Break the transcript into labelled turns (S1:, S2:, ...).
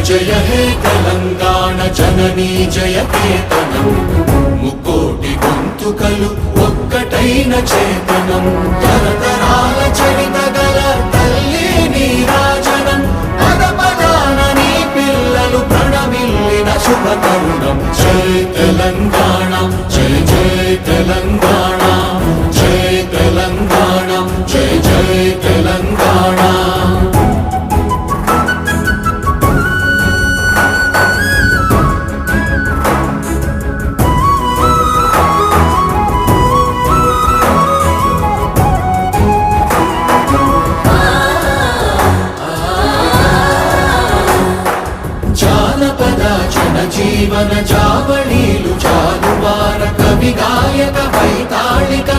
S1: జయ హే తెలంగాణ జననీ జయ కేతనం ముకోటి గొంతుకలు ఒక్కటైన చేతనం తరతరాల చరిత గల తల్లి నీరాజనం పద పదాన నీ పిల్లలు ప్రణమిల్లిన శుభ తరుణం జై తెలంగాణ జై జై తెలంగాణ జై తెలంగాణ జై జై తెలంగాణ జీవన చావళీలు చాలువార కవి గాయక వైతాళిక